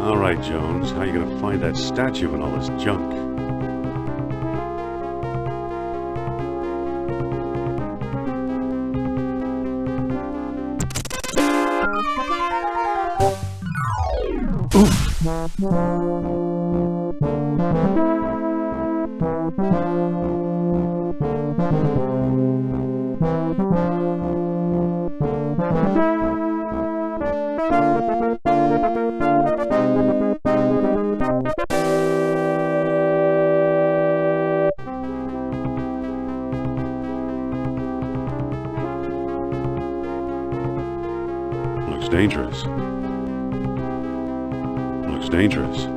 All right, Jones, how are you gonna find that statue and all this junk? Looks dangerous. Looks dangerous.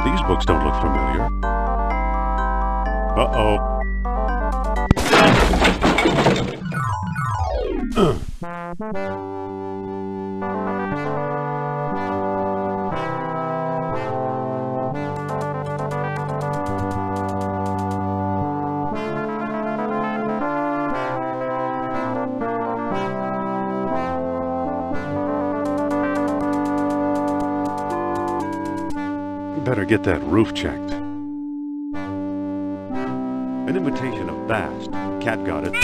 These books don't look familiar. Uh-oh. Better get that roof checked. An imitation of Bast. Cat got it.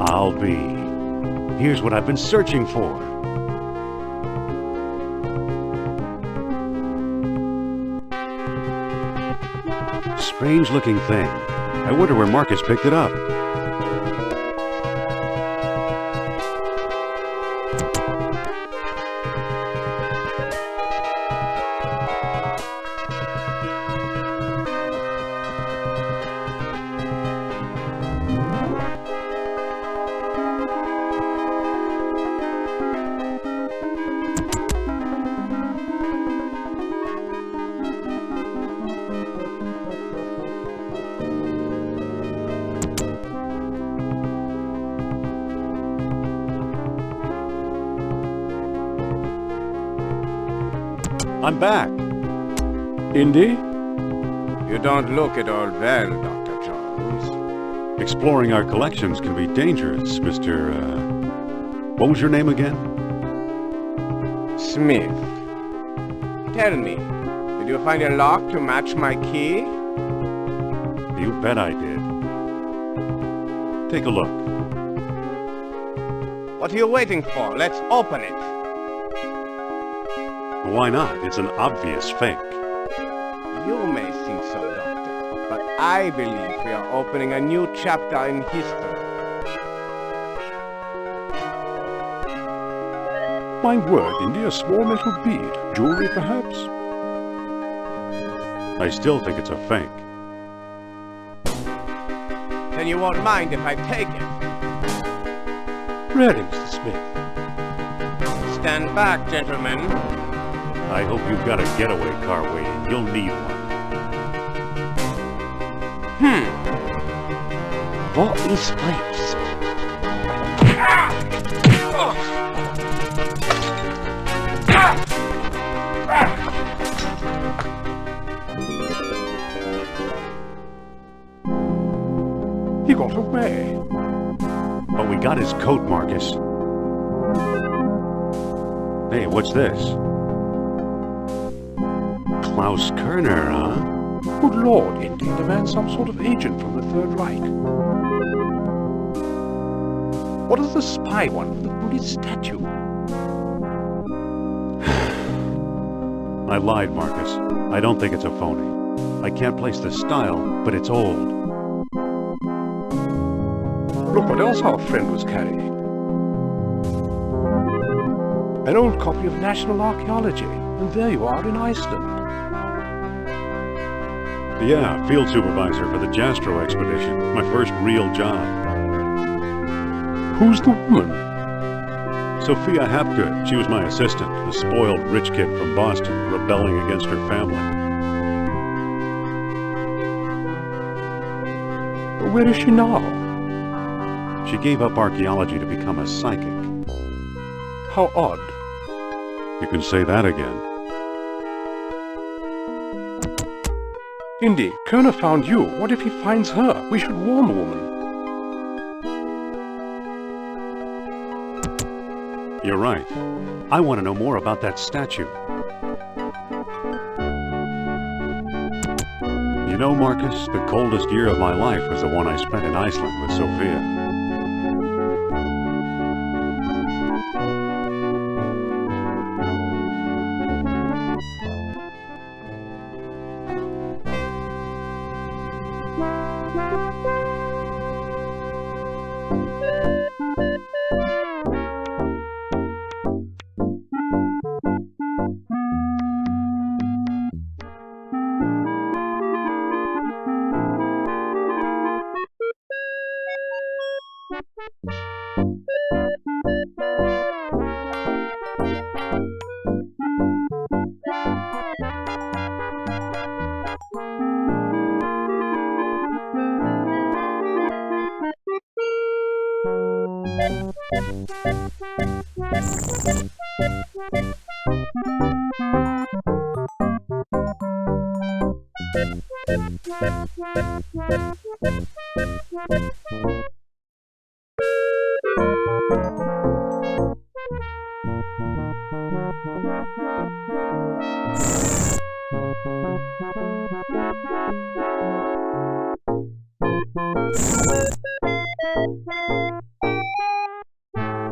I'll be. Here's what I've been searching for. Strange-looking thing. I wonder where Marcus picked it up. I'm back. Indy? You don't look at all well, Dr. Jones. Exploring our collections can be dangerous, Mr. What was your name again? Smith. Tell me, did you find a lock to match my key? You bet I did. Take a look. What are you waiting for? Let's open it. Why not? It's an obvious fake. You may think so, Doctor, but I believe we are opening a new chapter in history. My word, Indy, a small metal bead. Jewelry, perhaps? I still think it's a fake. Then you won't mind if I take it. Really, Mr. Smith? Stand back, gentlemen. I hope you've got a getaway car waiting. You'll need one. What is Fate? He got away. But we got his coat, Marcus. Hey, what's this? Klaus Kerner, huh? Good Lord, indeed, the man's some sort of agent from the Third Reich. What does the spy want from the Buddhist statue? I lied, Marcus. I don't think it's a phony. I can't place the style, but it's old. Look what else our friend was carrying. An old copy of National Archaeology, and there you are in Iceland. Yeah, field supervisor for the Jastro expedition. My first real job. Who's the woman? Sophia Hapgood. She was my assistant, a spoiled rich kid from Boston, rebelling against her family. Where is she now? She gave up archaeology to become a psychic. How odd. You can say that again. Indy, Kerner found you. What if he finds her? We should warn the woman. You're right. I want to know more about that statue. You know, Marcus, the coldest year of my life was the one I spent in Iceland with Sophia.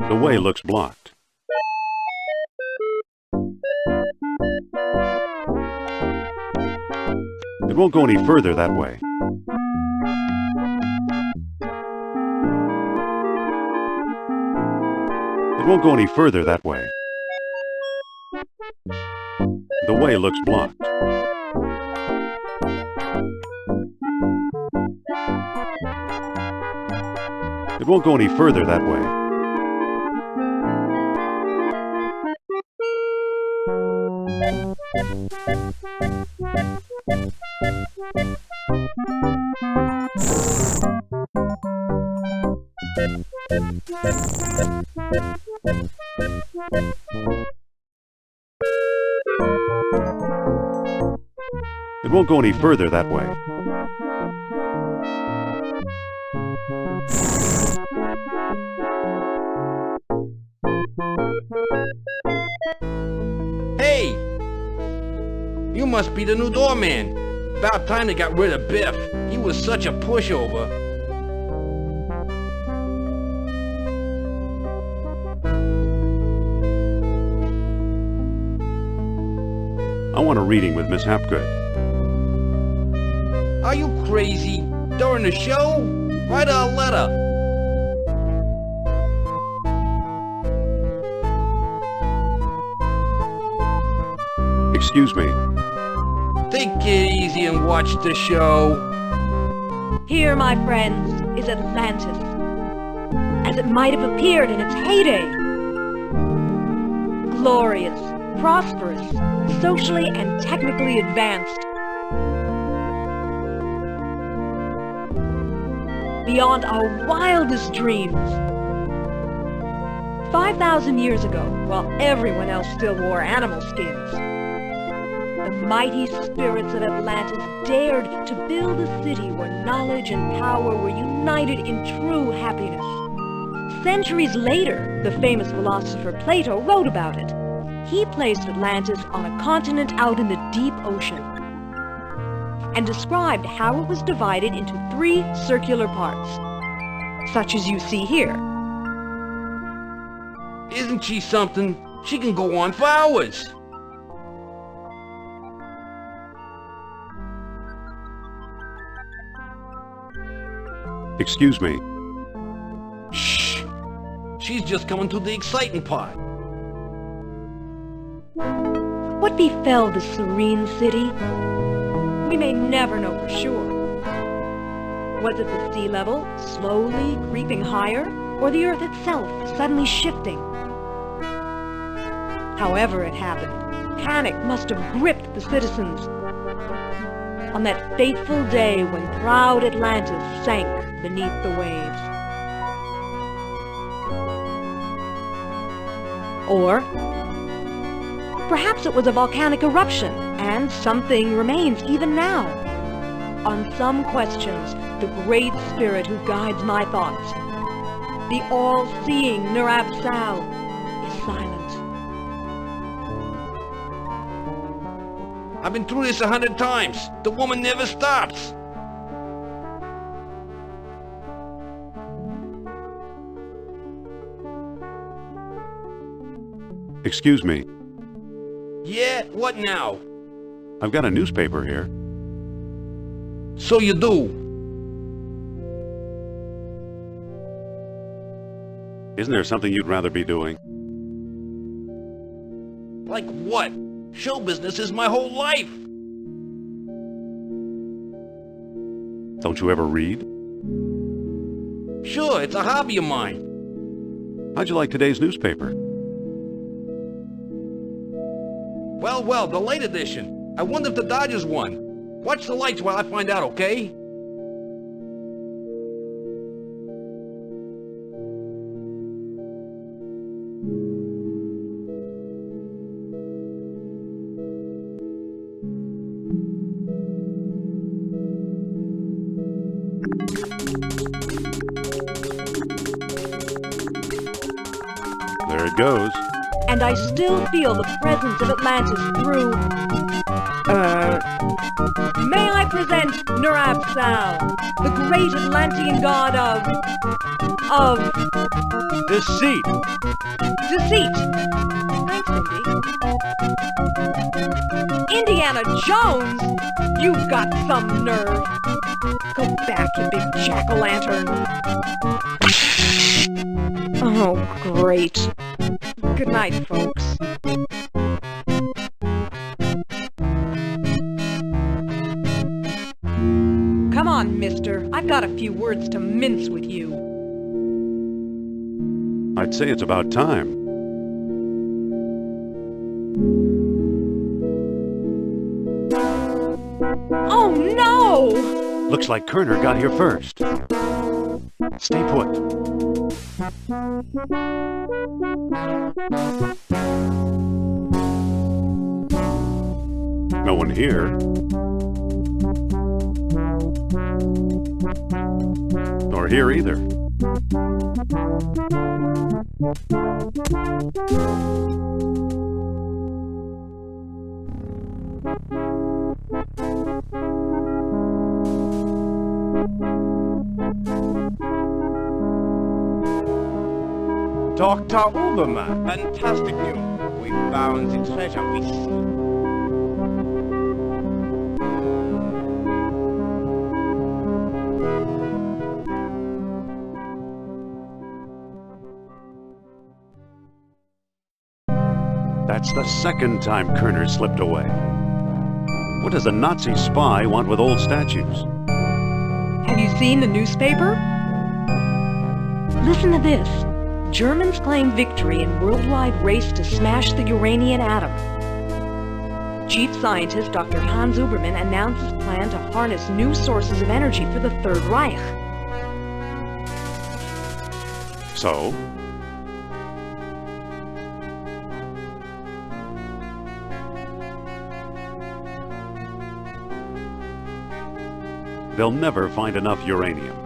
The way looks blocked. It won't go any further that way. It won't go any further that way. The way looks blocked. It won't go any further that way. It won't go any further that way. Hey! You must be the new doorman. About time they got rid of Biff. He was such a pushover. I want a reading with Miss Hapgood. Are you crazy? During the show? Write her a letter. Excuse me. Take it easy and watch the show. Here, my friends, is Atlantis, as it might have appeared in its heyday. Glorious, prosperous, socially and technically advanced. Beyond our wildest dreams. 5,000 years ago, while everyone else still wore animal skins, the mighty spirits of Atlantis dared to build a city where knowledge and power were united in true happiness. Centuries later, the famous philosopher Plato wrote about it. He placed Atlantis on a continent out in the deep ocean and described how it was divided into 3 circular parts, such as you see here. Isn't she something? She can go on for hours. Excuse me. Shh! She's just coming to the exciting part. What befell this serene city? We may never know for sure. Was it the sea level slowly creeping higher, or the earth itself suddenly shifting? However it happened, panic must have gripped the citizens on that fateful day when proud Atlantis sank beneath the waves. Or perhaps it was a volcanic eruption, and something remains even now. On some questions, the great spirit who guides my thoughts, the all-seeing Nurab-Sal, is silent. I've been through this 100 times. The woman never stops. Excuse me. Yeah, what now? I've got a newspaper here. So you do. Isn't there something you'd rather be doing? Like what? Show business is my whole life. Don't you ever read? Sure, it's a hobby of mine. How'd you like today's newspaper? Well, the late edition. I wonder if the Dodgers won. Watch the lights while I find out, okay? There it goes. And I still feel the presence of Atlantis through... May I present Nurab-Sal, the great Atlantean god of... Deceit! deceit. Thanks, Indy. Indiana Jones? You've got some nerve. Go back, you big jack-o'-lantern. Oh, great. Good night, folks. Come on, mister. I've got a few words to mince with you. I'd say it's about time. Oh, no! Looks like Kerner got here first. Stay put. No one here. Nor here either. Dr. Uberman, fantastic news. We found the treasure we seek. That's the second time Kerner slipped away. What does a Nazi spy want with old statues? Have you seen the newspaper? Listen to this. Germans claim victory in worldwide race to smash the uranium atom. Chief scientist Dr. Hans Ubermann announces plan to harness new sources of energy for the Third Reich. So? They'll never find enough uranium.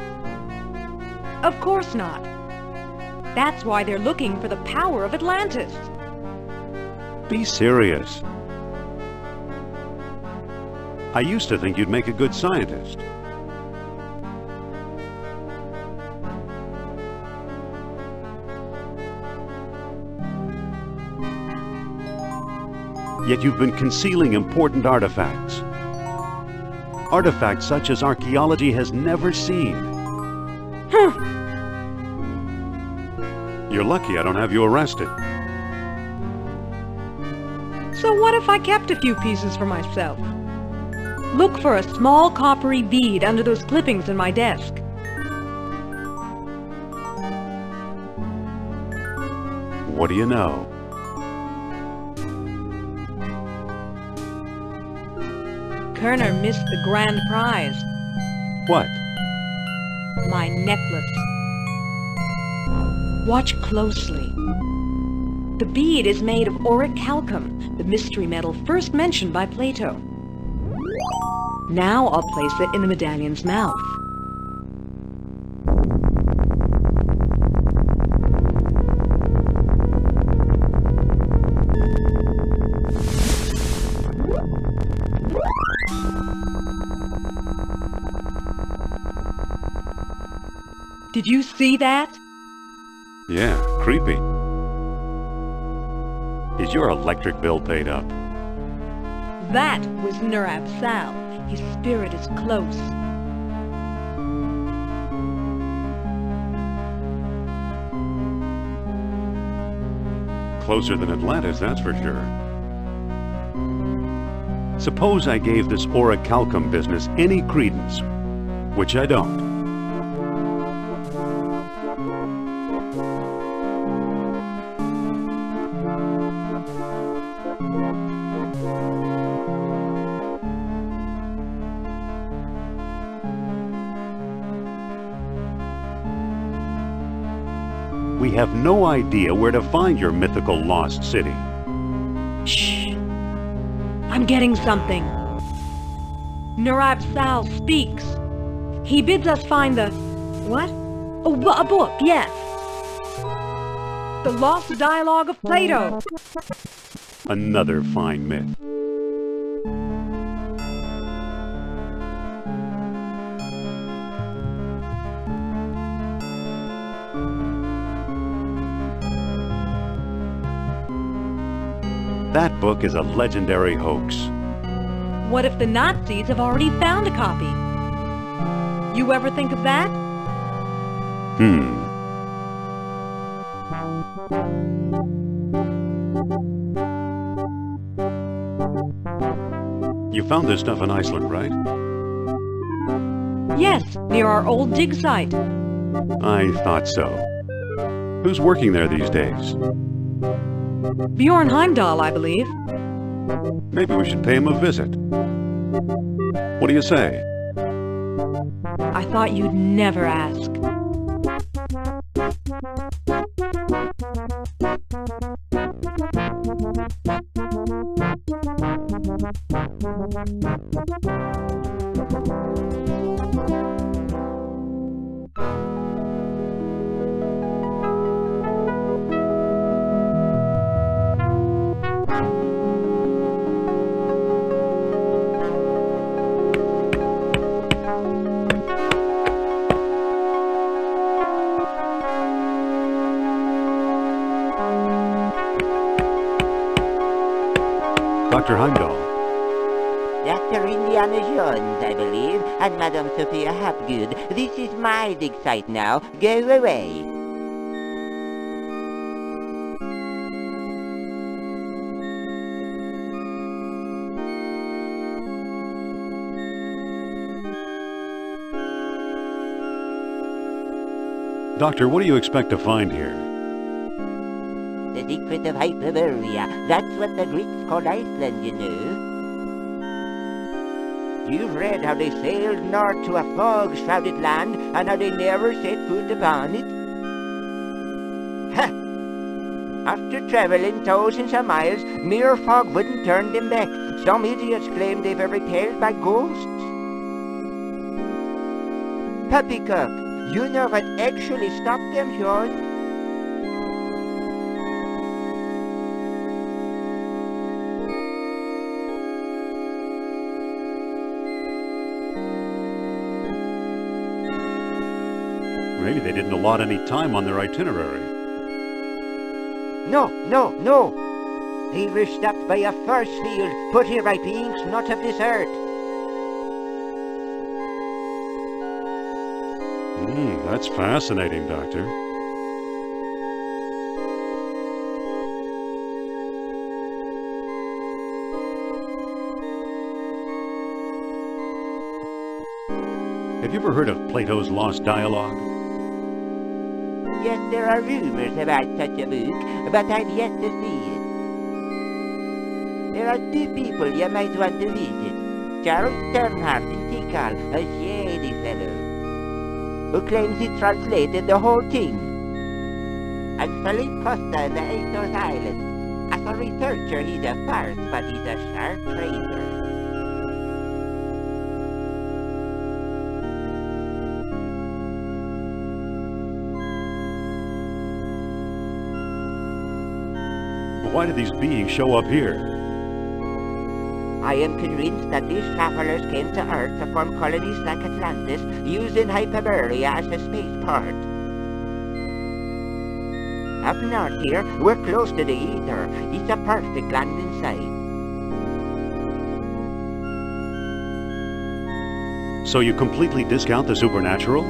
Of course not. That's why they're looking for the power of Atlantis. Be serious. I used to think you'd make a good scientist. Yet you've been concealing important artifacts. Artifacts such as archaeology has never seen. You're lucky I don't have you arrested. So what if I kept a few pieces for myself? Look for a small coppery bead under those clippings in my desk. What do you know? Kerner missed the grand prize. What? My necklace. Watch closely. The bead is made of orichalcum, the mystery metal first mentioned by Plato. Now I'll place it in the medallion's mouth. Did you see that? Yeah, creepy. Is your electric bill paid up? That was Nurab Sal. His spirit is close. Closer than Atlantis, that's for sure. Suppose I gave this orichalcum business any credence, which I don't. We have no idea where to find your mythical lost city. Shh. I'm getting something. Nurab Sal speaks. He bids us find the... what? Oh, a book, yes. The Lost Dialogue of Plato. Another fine myth. That book is a legendary hoax. What if the Nazis have already found a copy? You ever think of that? You found this stuff in Iceland, right? Yes, near our old dig site. I thought so. Who's working there these days? Bjorn Heimdall, I believe. Maybe we should pay him a visit. What do you say? I thought you'd never ask. Dr. Heimdall. Dr. Indiana Jones, I believe, and Madame Sophia Hapgood. This is my dig site now. Go away. Doctor, what do you expect to find here? The secret of Hyperborea. That's what the Greeks called Iceland, you know. You've read how they sailed north to a fog-shrouded land and how they never set foot upon it? Ha! After travelling thousands of miles, mere fog wouldn't turn them back. Some idiots claim they were repelled by ghosts. Poppycock, you know what actually stopped them, Sean? Maybe they didn't allot any time on their itinerary. No. They were stopped by a force field put here by beings not of this earth. That's fascinating, Doctor. Have you ever heard of Plato's Lost Dialogue? Yes, there are rumors about such a book, but I've yet to see it. There are two people you might want to visit. Charles Sternhardt in Tikal, a shady fellow, who claims he translated the whole thing. And Philippe Costa in the Azores Islands. As a researcher, he's a farce, but he's a sharp trader. Why did these beings show up here? I am convinced that these travelers came to Earth to form colonies like Atlantis, using Hyperborea as a spaceport. Up north here, we're close to the ether. It's a perfect landing site. So you completely discount the supernatural?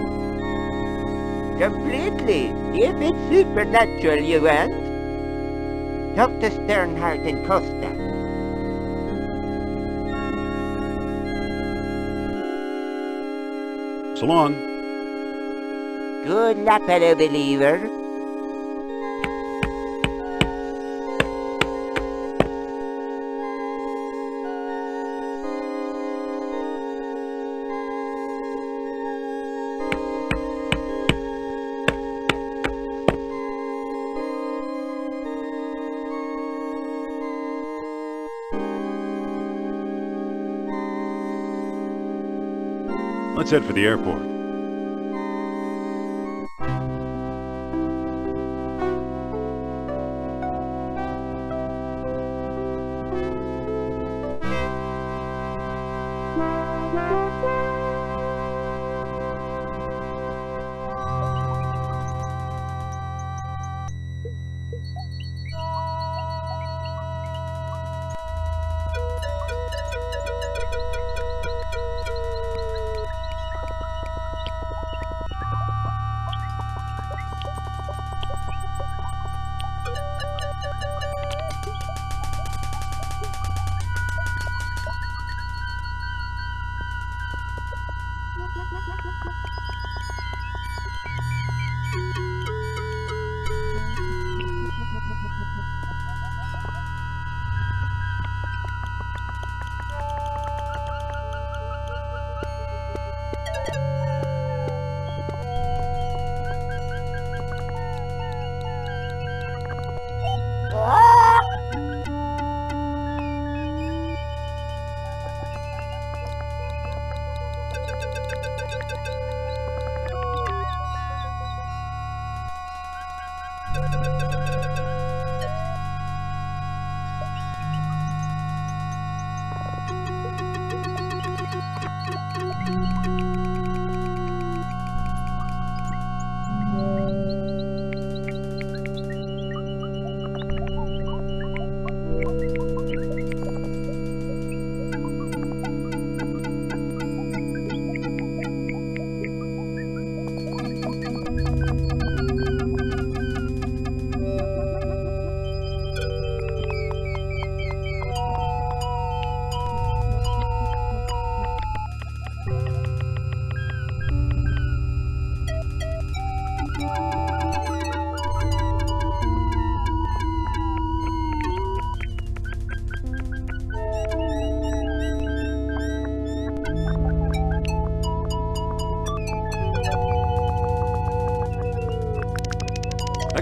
Completely. If it's supernatural, you want. Talk to Sternhardt and Costa. So long. Good luck, fellow believer. Let's head for the airport.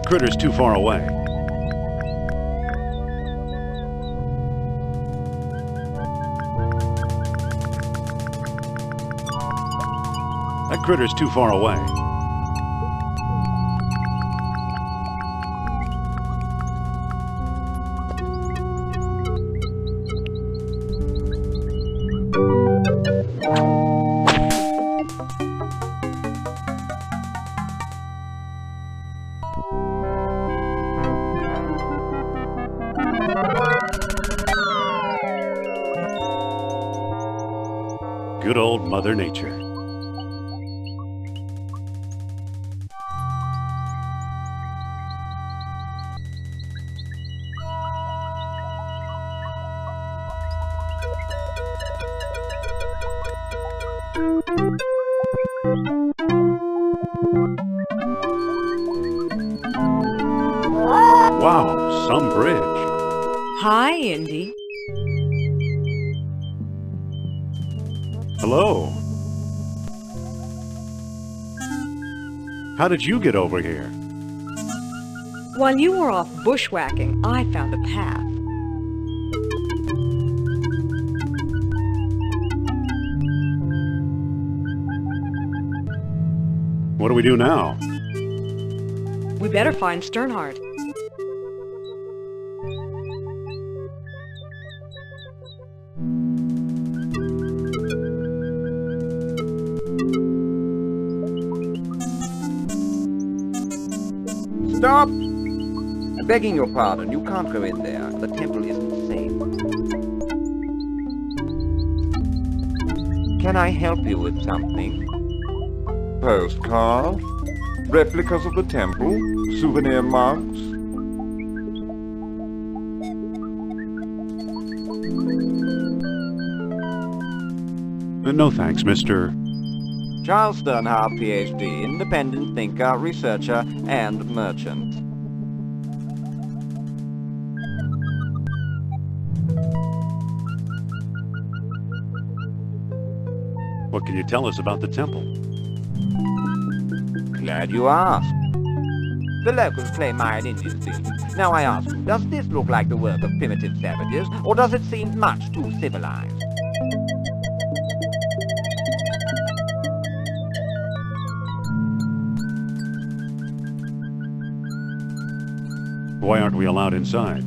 critter's too far away. That critter's too far away. Good old Mother Nature. Wow, some bridge. Hi, Indy. Hello. How did you get over here? While you were off bushwhacking, I found a path. What do we do now? We better find Sternhardt. Stop! I'm begging your pardon. You can't go in there. The temple isn't safe. Can I help you with something? Postcards? Replicas of the temple? Souvenir mugs? No thanks, Mr. Charles Sternhardt, PhD, independent thinker, researcher, and merchant. What can you tell us about the temple? Glad you asked. The locals claim Mayan Indians built it. Now I ask you, does this look like the work of primitive savages, or does it seem much too civilized? Why aren't we allowed inside?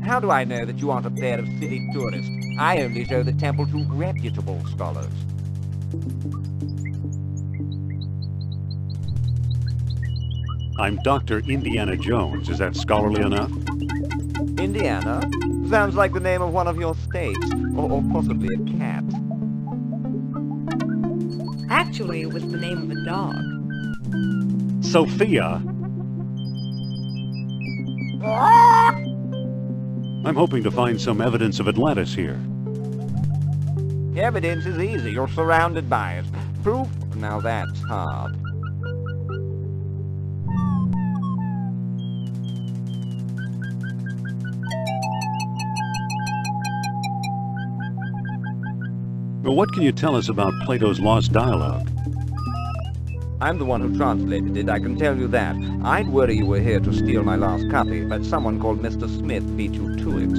How do I know that you aren't a pair of silly tourists? I only show the temple to reputable scholars. I'm Dr. Indiana Jones. Is that scholarly enough? Indiana? Sounds like the name of one of your states, or possibly a cat. Actually, it was the name of a dog. Sophia? I'm hoping to find some evidence of Atlantis here. Evidence is easy. You're surrounded by it. Proof? Now that's hard. Well, what can you tell us about Plato's Lost Dialogue? I'm the one who translated it, I can tell you that. I'd worry you were here to steal my last copy, but someone called Mr. Smith beat you to it.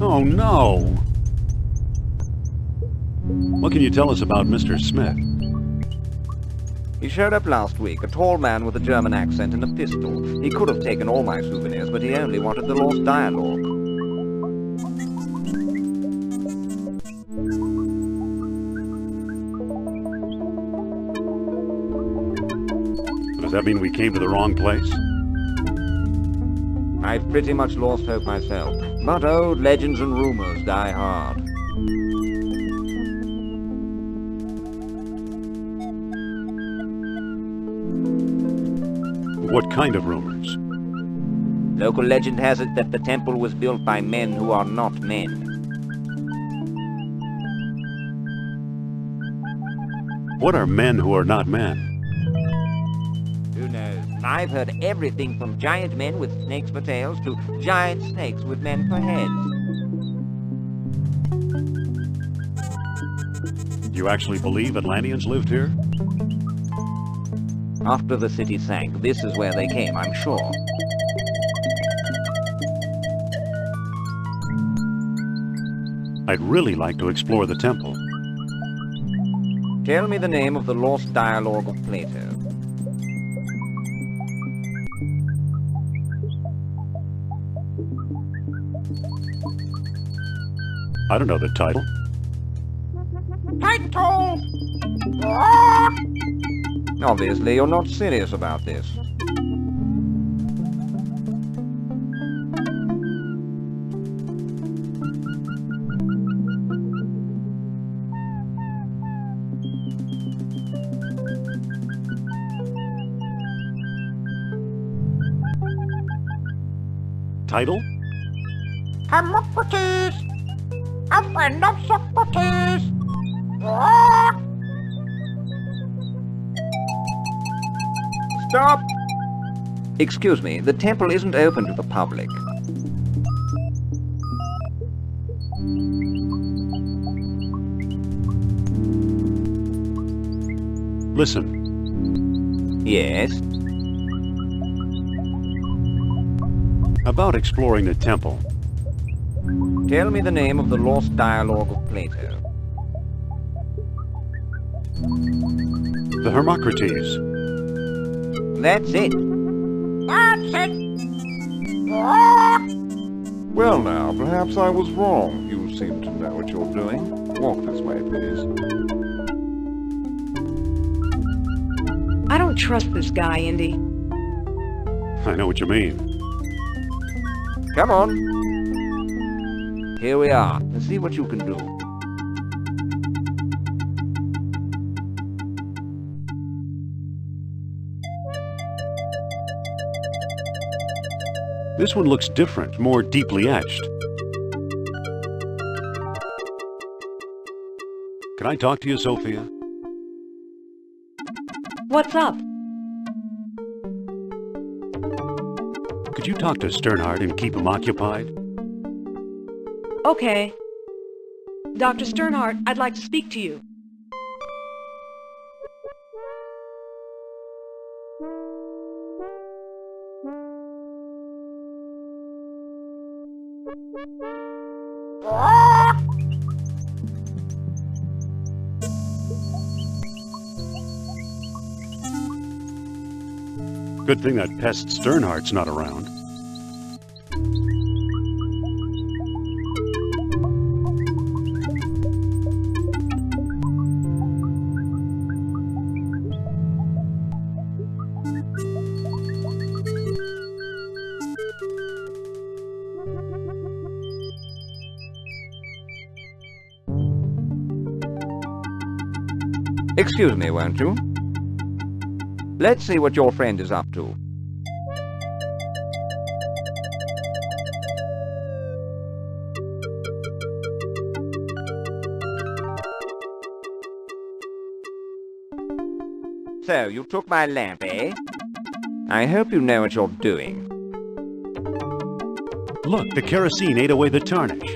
Oh, no! What can you tell us about Mr. Smith? He showed up last week, a tall man with a German accent and a pistol. He could have taken all my souvenirs, but he only wanted the lost dialogue. Does that mean we came to the wrong place? I've pretty much lost hope myself, but old legends and rumors die hard. What kind of rumors? Local legend has it that the temple was built by men who are not men. What are men who are not men? Who knows? I've heard everything from giant men with snakes for tails to giant snakes with men for heads. You actually believe Atlanteans lived here? After the city sank, this is where they came, I'm sure. I'd really like to explore the temple. Tell me the name of the lost dialogue of Plato. I don't know the title. Obviously, you're not serious about this. Title? Hermocrates! A friend of Socrates! Stop! Excuse me, the temple isn't open to the public. Listen, Yes? about exploring the temple. Tell me the name of the lost dialogue of Plato. The Hermocrates. That's it. That's it! Well now, perhaps I was wrong. You seem to know what you're doing. Walk this way, please. I don't trust this guy, Indy. I know what you mean. Come on. Here we are. Let's see what you can do. This one looks different, more deeply etched. Can I talk to you, Sophia? What's up? Could you talk to Sternhardt and keep him occupied? Okay. Dr. Sternhardt, I'd like to speak to you. Good thing that pest Sternhardt's not around. Excuse me, won't you? Let's see what your friend is up to. So, you took my lamp, eh? I hope you know what you're doing. Look, the kerosene ate away the tarnish.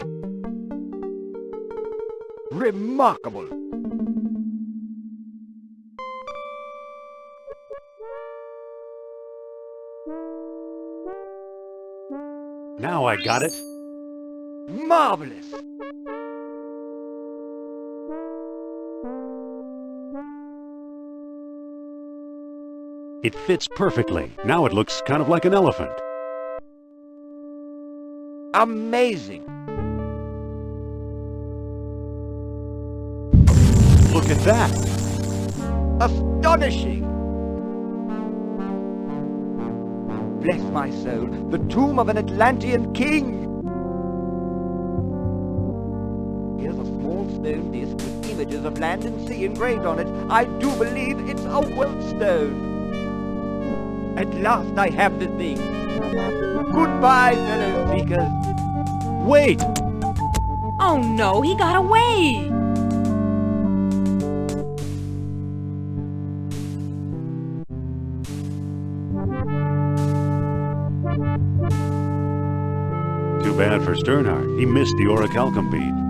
Remarkable! Now I got it. Marvelous! It fits perfectly. Now it looks kind of like an elephant. Amazing! Look at that! Astonishing! Bless my soul, the tomb of an Atlantean king! Here's a small stone disc with images of land and sea engraved on it. I do believe it's a world stone. At last I have the thing. Goodbye, fellow seekers. Wait! Oh no, he got away! Too bad for Sternhardt. He missed the orichalcum bead.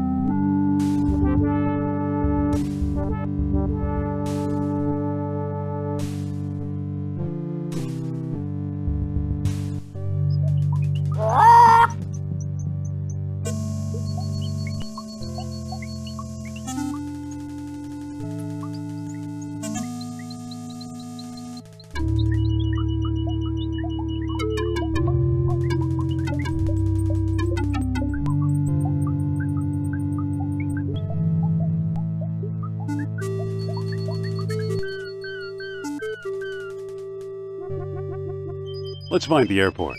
Let's find the airport.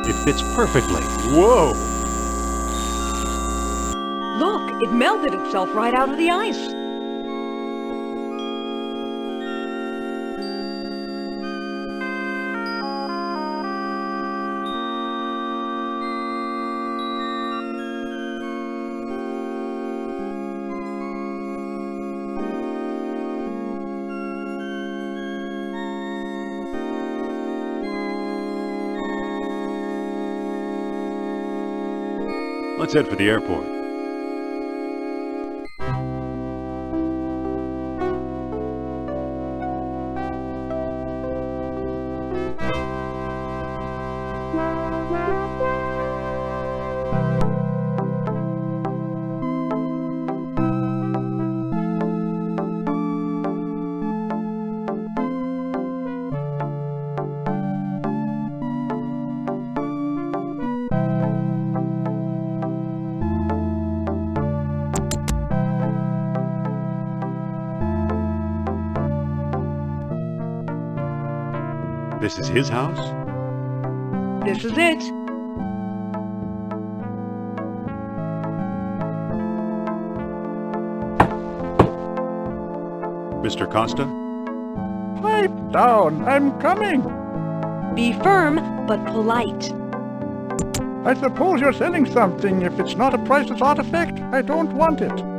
It fits perfectly. Whoa! Look, it melted itself right out of the ice. Let's head for the airport. This is his house? This is it. Mr. Costa? Pipe down, I'm coming. Be firm, but polite. I suppose you're selling something. If it's not a priceless artifact, I don't want it.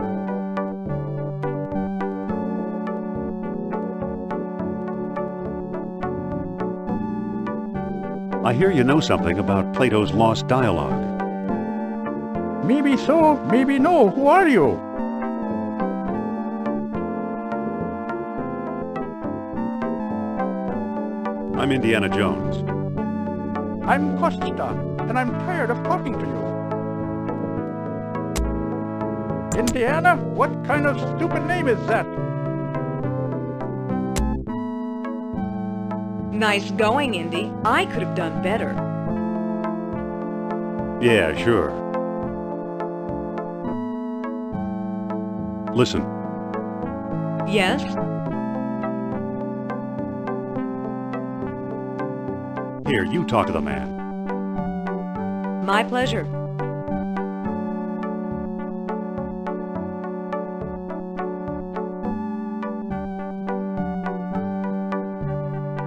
I hear you know something about Plato's lost dialogue. Maybe so, maybe no. Who are you? I'm Indiana Jones. I'm Costa, and I'm tired of talking to you. Indiana? What kind of stupid name is that? Nice going, Indy. I could have done better. Yeah, sure. Listen, Yes? here, you talk to the man. My pleasure.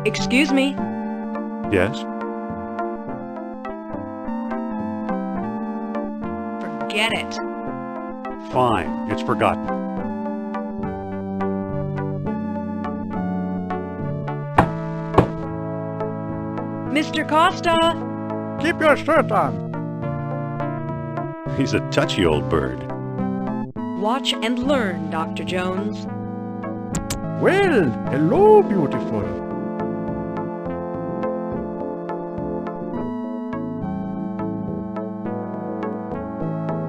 Excuse me. Yes? Forget it. Fine, it's forgotten. Mr. Costa! Keep your shirt on. He's a touchy old bird. Watch and learn, Dr. Jones. Well, hello, beautiful.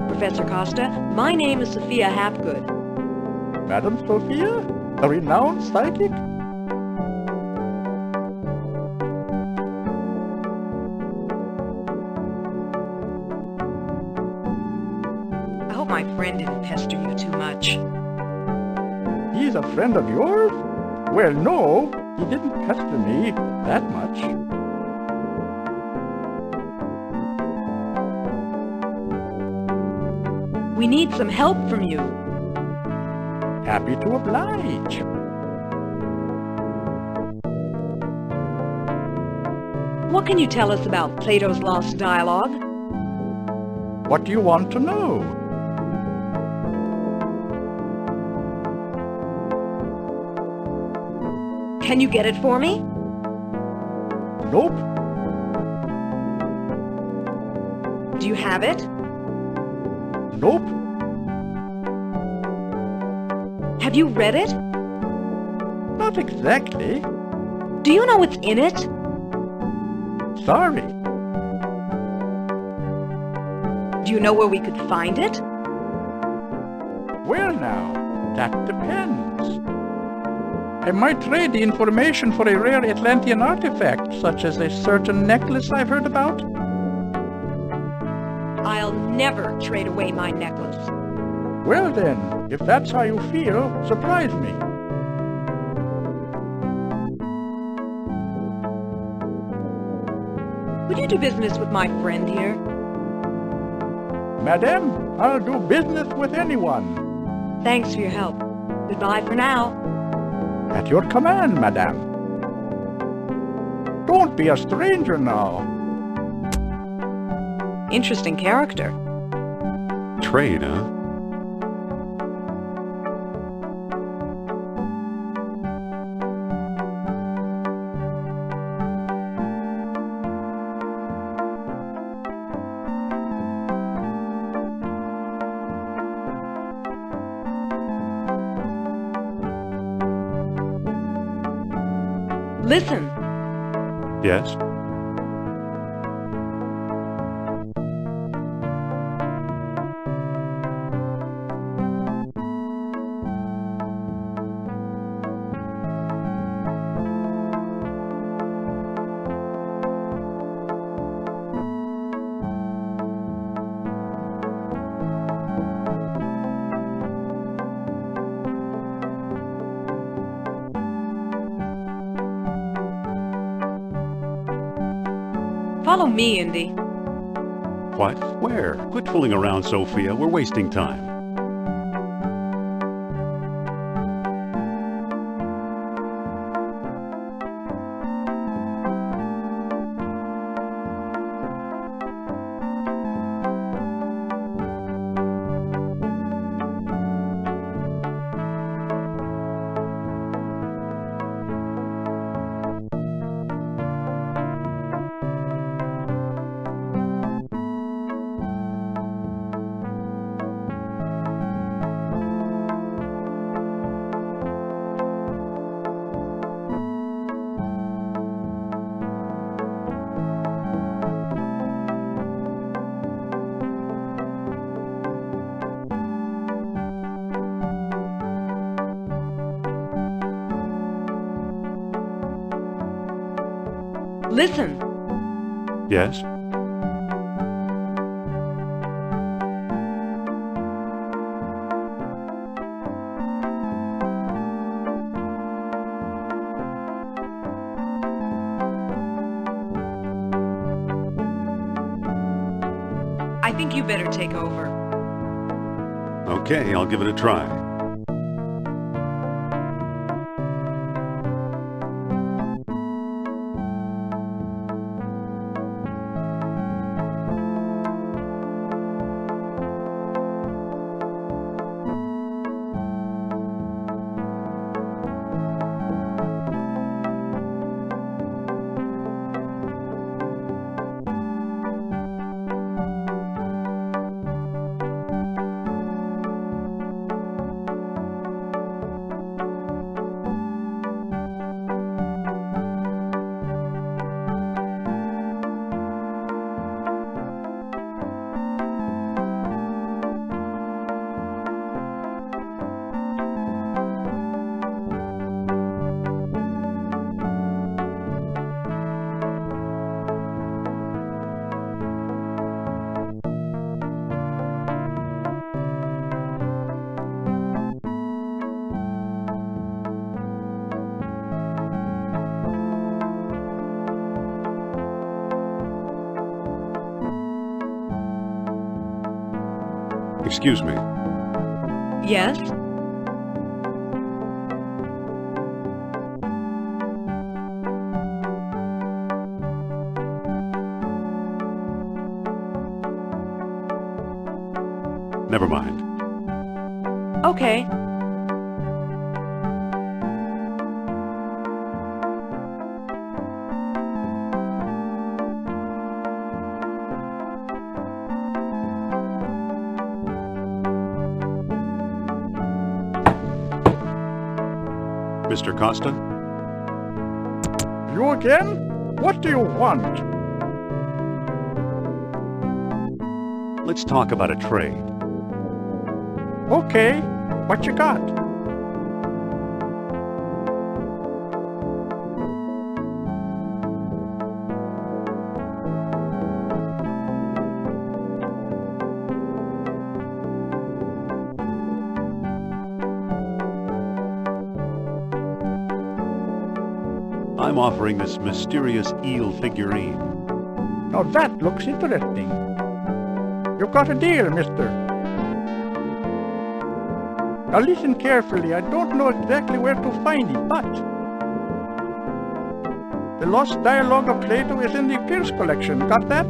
Professor Costa, my name is Sophia Hapgood. Madam Sophia, a renowned psychic? I hope my friend didn't pester you too much. He's a friend of yours? Well, no, he didn't pester me that much. We need some help from you. Happy to oblige. What can you tell us about Plato's lost dialogue? What do you want to know? Can you get it for me? Nope. Do you have it? Nope. Have you read it? Not exactly. Do you know what's in it? Sorry. Do you know where we could find it? Where now? That depends. I might trade the information for a rare Atlantean artifact, such as a certain necklace I've heard about. I'll never trade away my necklace. Well then, if that's how you feel, surprise me. Would you do business with my friend here? Madame, I'll do business with anyone. Thanks for your help. Goodbye for now. At your command, madame. Don't be a stranger now. Interesting character. Trade, huh? Listen. Yes? Follow me, Indy. What? Where? Quit fooling around, Sophia. We're wasting time. Listen. Yes? I think you better take over. Okay, I'll give it a try. Excuse me. Yes? Never mind. Okay. Mr. Costa? You again? What do you want? Let's talk about a trade. Okay, what you got? I'm offering this mysterious eel figurine. Now that looks interesting. You got a deal, mister. Now listen carefully. I don't know exactly where to find it, but the lost dialogue of Plato is in the Pierce collection. Got that?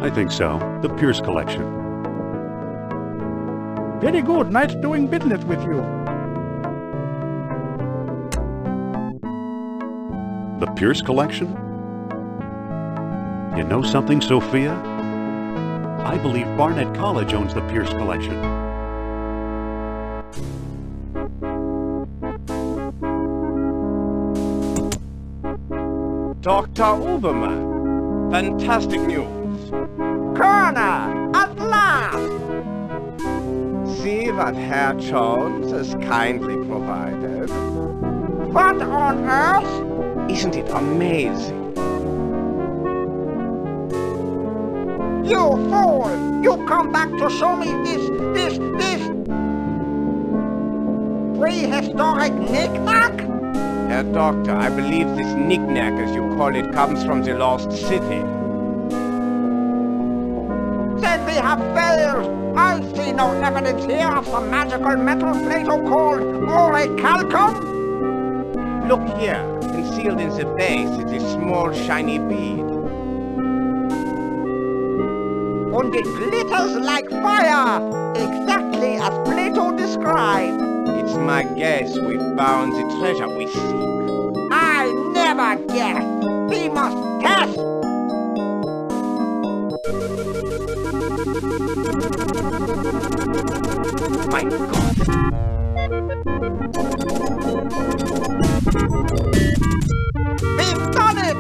I think so. The Pierce collection. Very good. Nice doing business with you. The Pierce collection? You know something, Sophia? I believe Barnett College owns the Pierce collection. Dr. Uberman, fantastic news. Corner! At last! See what Herr Jones has kindly provided. What on earth? Isn't it amazing? You fool! You come back to show me this prehistoric knick-knack? Herr Doctor, I believe this knick-knack, as you call it, comes from the lost city. Then we have failed! I see no evidence here of the magical metal Plato called orichalcum! Look here, concealed in the base is a small shiny bead. And it glitters like fire! Exactly as Plato described! It's my guess we found the treasure we seek. I never guess! We must test! My God! We've done it!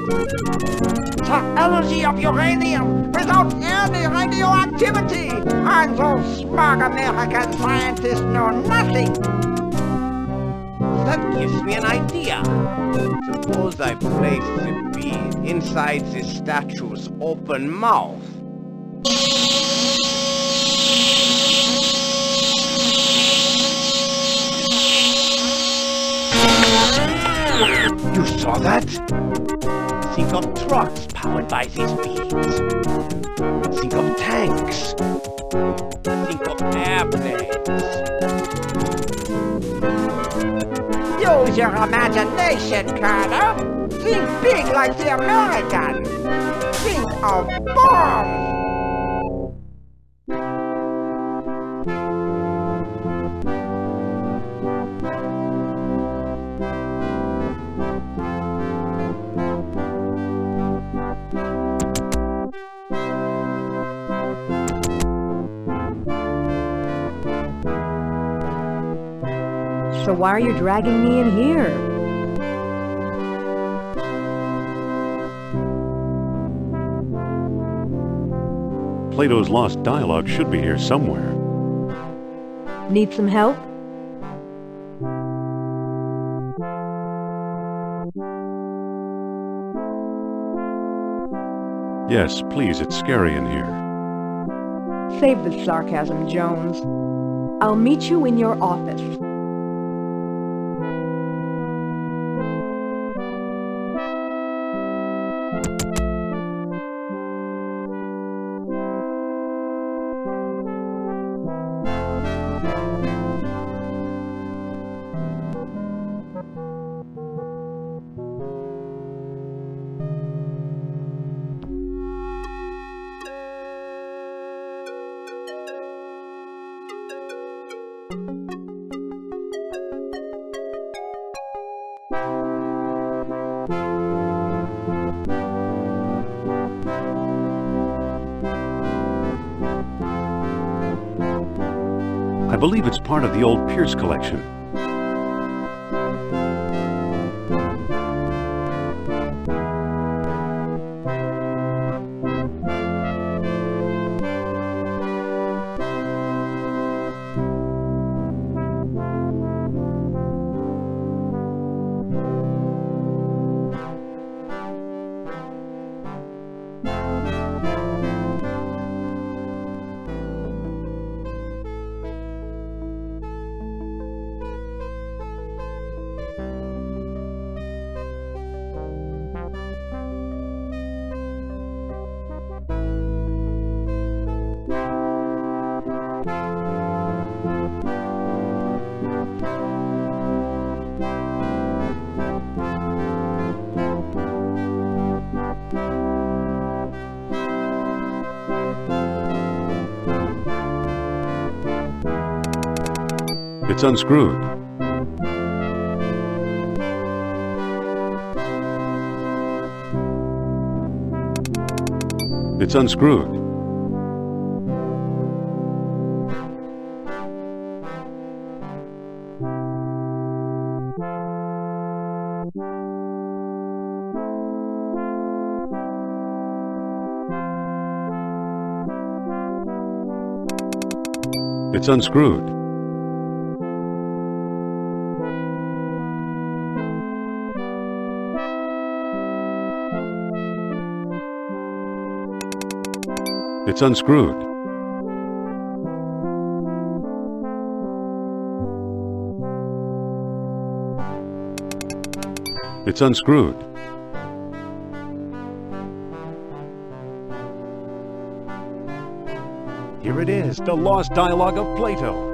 The energy of uranium without any radioactivity! And those smug American scientists know nothing! That gives me an idea. Suppose I place the bead inside the statue's open mouth. You saw that? Think of trucks powered by these beads. Think of tanks. Think of airplanes. Use your imagination, Colonel! Think big like the Americans! Think of bombs! So why are you dragging me in here? Plato's lost dialogue should be here somewhere. Need some help? Yes, please, it's scary in here. Save the sarcasm, Jones. I'll meet you in your office. I believe it's part of the old Pierce collection. It's unscrewed. It's unscrewed. It's unscrewed. It's unscrewed. It's unscrewed. Here it is, the lost dialogue of Plato.